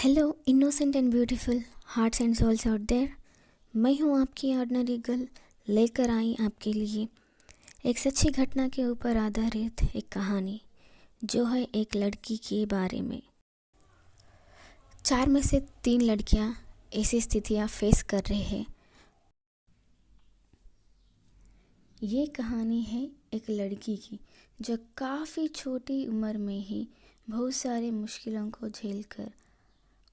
Hello innocent and beautiful hearts and souls out there. मैं हूँ आपकी ऑर्डिनरी गर्ल, लेकर आई आपके लिए एक सच्ची घटना के ऊपर आधारित एक कहानी जो है एक लड़की के बारे में। 4 में से 3 लड़कियाँ ऐसी स्थितियाँ फेस कर रहे हैं। ये कहानी है एक लड़की की जो काफ़ी छोटी उम्र में ही बहुत सारे मुश्किलों को झेलकर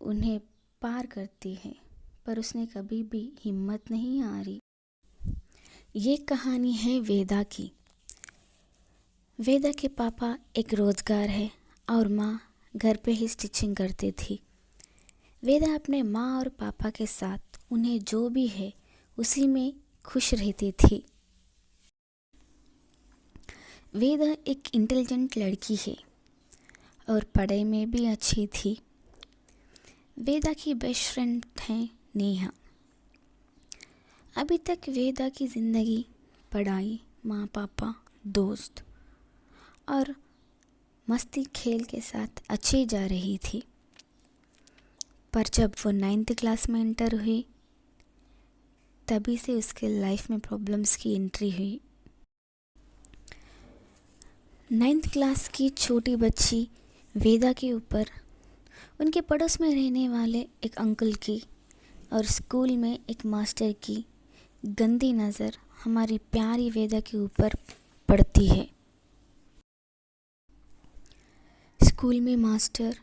उन्हें पार करती है, पर उसने कभी भी हिम्मत नहीं हारी। ये कहानी है वेदा की। वेदा के पापा एक रोज़गार है और माँ घर पे ही स्टिचिंग करती थी। वेदा अपने माँ और पापा के साथ उन्हें जो भी है उसी में खुश रहती थी। वेदा एक इंटेलिजेंट लड़की है और पढ़ाई में भी अच्छी थी। वेदा की बेस्ट फ्रेंड है नेहा। अभी तक वेदा की ज़िंदगी पढ़ाई, माँ पापा, दोस्त और मस्ती खेल के साथ अच्छी जा रही थी। पर जब वो 9th क्लास में एंटर हुई तभी से उसके लाइफ में प्रॉब्लम्स की एंट्री हुई। 9th क्लास की छोटी बच्ची वेदा के ऊपर उनके पड़ोस में रहने वाले एक अंकल की और स्कूल में एक मास्टर की गंदी नज़र हमारी प्यारी वेदा के ऊपर पड़ती है। स्कूल में मास्टर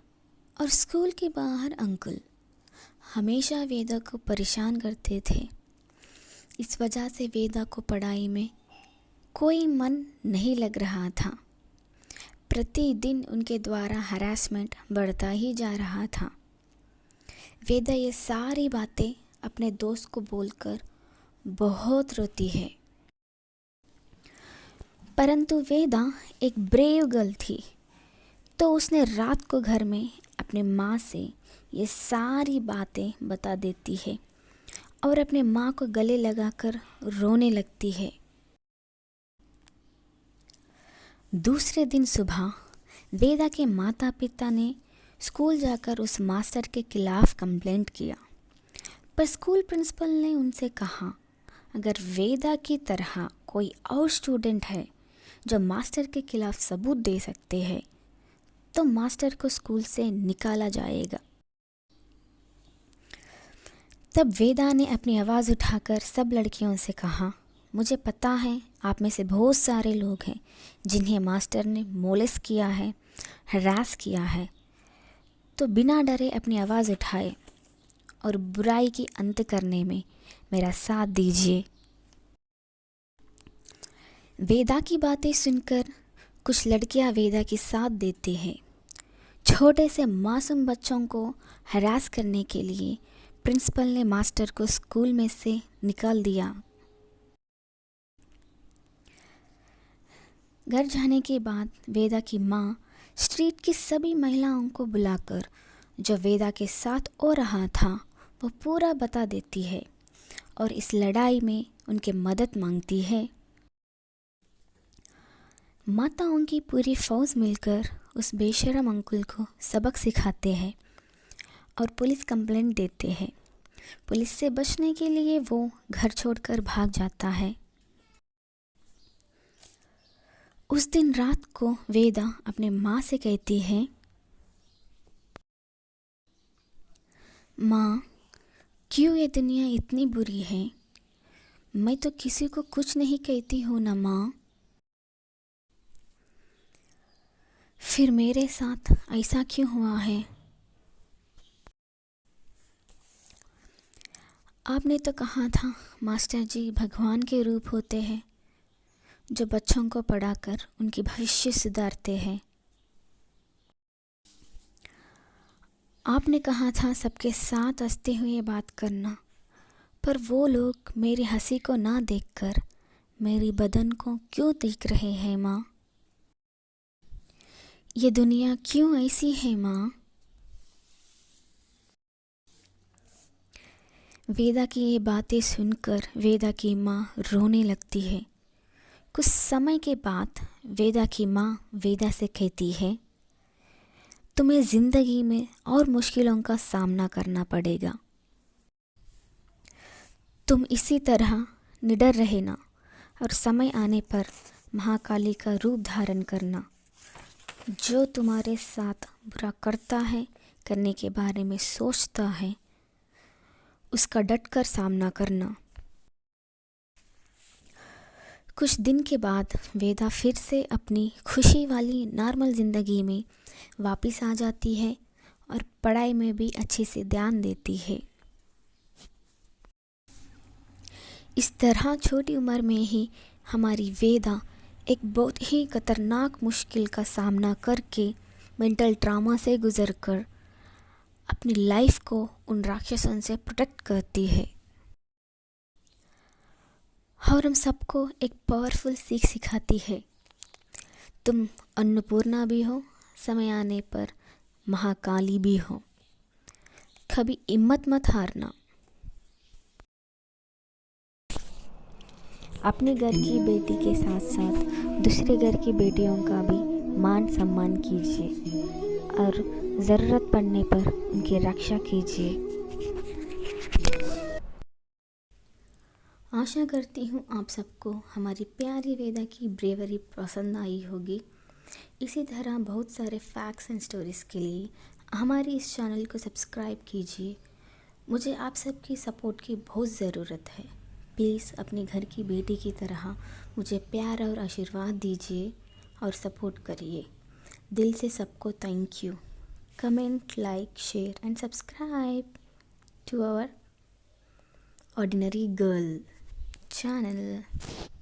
और स्कूल के बाहर अंकल हमेशा वेदा को परेशान करते थे। इस वजह से वेदा को पढ़ाई में कोई मन नहीं लग रहा था। प्रतिदिन उनके द्वारा हरासमेंट बढ़ता ही जा रहा था। वेदा ये सारी बातें अपने दोस्त को बोलकर बहुत रोती है, परंतु वेदा एक ब्रेव गर्ल थी, तो उसने रात को घर में अपने माँ से ये सारी बातें बता देती है और अपने माँ को गले लगाकर रोने लगती है। दूसरे दिन सुबह वेदा के माता पिता ने स्कूल जाकर उस मास्टर के खिलाफ कंप्लेंट किया, पर स्कूल प्रिंसिपल ने उनसे कहा अगर वेदा की तरह कोई और स्टूडेंट है जो मास्टर के खिलाफ सबूत दे सकते हैं तो मास्टर को स्कूल से निकाला जाएगा। तब वेदा ने अपनी आवाज़ उठाकर सब लड़कियों से कहा, मुझे पता है आप में से बहुत सारे लोग हैं जिन्हें मास्टर ने मोलेस्ट किया है, हरास किया है, तो बिना डरे अपनी आवाज़ उठाए और बुराई की अंत करने में मेरा साथ दीजिए। वेदा की बातें सुनकर कुछ लड़कियां वेदा की साथ देती हैं। छोटे से मासूम बच्चों को हरास करने के लिए प्रिंसिपल ने मास्टर को स्कूल में से निकाल दिया। घर जाने के बाद वेदा की माँ स्ट्रीट की सभी महिलाओं को बुलाकर जो वेदा के साथ हो रहा था वो पूरा बता देती है और इस लड़ाई में उनके मदद मांगती है। माताओं की पूरी फौज मिलकर उस बेशरम अंकुल को सबक सिखाते हैं और पुलिस कंप्लेंट देते हैं। पुलिस से बचने के लिए वो घर छोड़कर भाग जाता है। उस दिन रात को वेदा अपने माँ से कहती है, माँ क्यों ये दुनिया इतनी बुरी है? मैं तो किसी को कुछ नहीं कहती हूँ ना माँ। फिर मेरे साथ ऐसा क्यों हुआ है? आपने तो कहा था मास्टर जी भगवान के रूप होते हैं जो बच्चों को पढ़ाकर उनकी भविष्य सुधारते हैं। आपने कहा था सबके साथ हंसते हुए बात करना, पर वो लोग मेरी हंसी को ना देखकर मेरी बदन को क्यों देख रहे हैं माँ? ये दुनिया क्यों ऐसी है माँ? वेदा की ये बातें सुनकर वेदा की माँ रोने लगती है। कुछ समय के बाद वेदा की माँ वेदा से कहती है, तुम्हें ज़िंदगी में और मुश्किलों का सामना करना पड़ेगा। तुम इसी तरह निडर रहना और समय आने पर महाकाली का रूप धारण करना। जो तुम्हारे साथ बुरा करता है, करने के बारे में सोचता है, उसका डटकर सामना करना। कुछ दिन के बाद वेदा फिर से अपनी खुशी वाली नॉर्मल ज़िंदगी में वापस आ जाती है और पढ़ाई में भी अच्छे से ध्यान देती है। इस तरह छोटी उम्र में ही हमारी वेदा एक बहुत ही खतरनाक मुश्किल का सामना करके मेंटल ट्रॉमा से गुजरकर अपनी लाइफ को उन राक्षसों से प्रोटेक्ट करती है और हम सबको एक पावरफुल सीख सिखाती है। तुम अन्नपूर्णा भी हो, समय आने पर महाकाली भी हो। कभी हिम्मत मत हारना। अपने घर की बेटी के साथ साथ दूसरे घर की बेटियों का भी मान सम्मान कीजिए और ज़रूरत पड़ने पर उनकी रक्षा कीजिए। आशा करती हूँ आप सबको हमारी प्यारी वेदा की ब्रेवरी पसंद आई होगी। इसी तरह बहुत सारे फैक्ट्स एंड स्टोरीज़ के लिए हमारी इस चैनल को सब्सक्राइब कीजिए। मुझे आप सबकी सपोर्ट की बहुत ज़रूरत है। प्लीज़ अपने घर की बेटी की तरह मुझे प्यार और आशीर्वाद दीजिए और सपोर्ट करिए। दिल से सबको thank you. Comment, like, share and subscribe to our ordinary girl channel.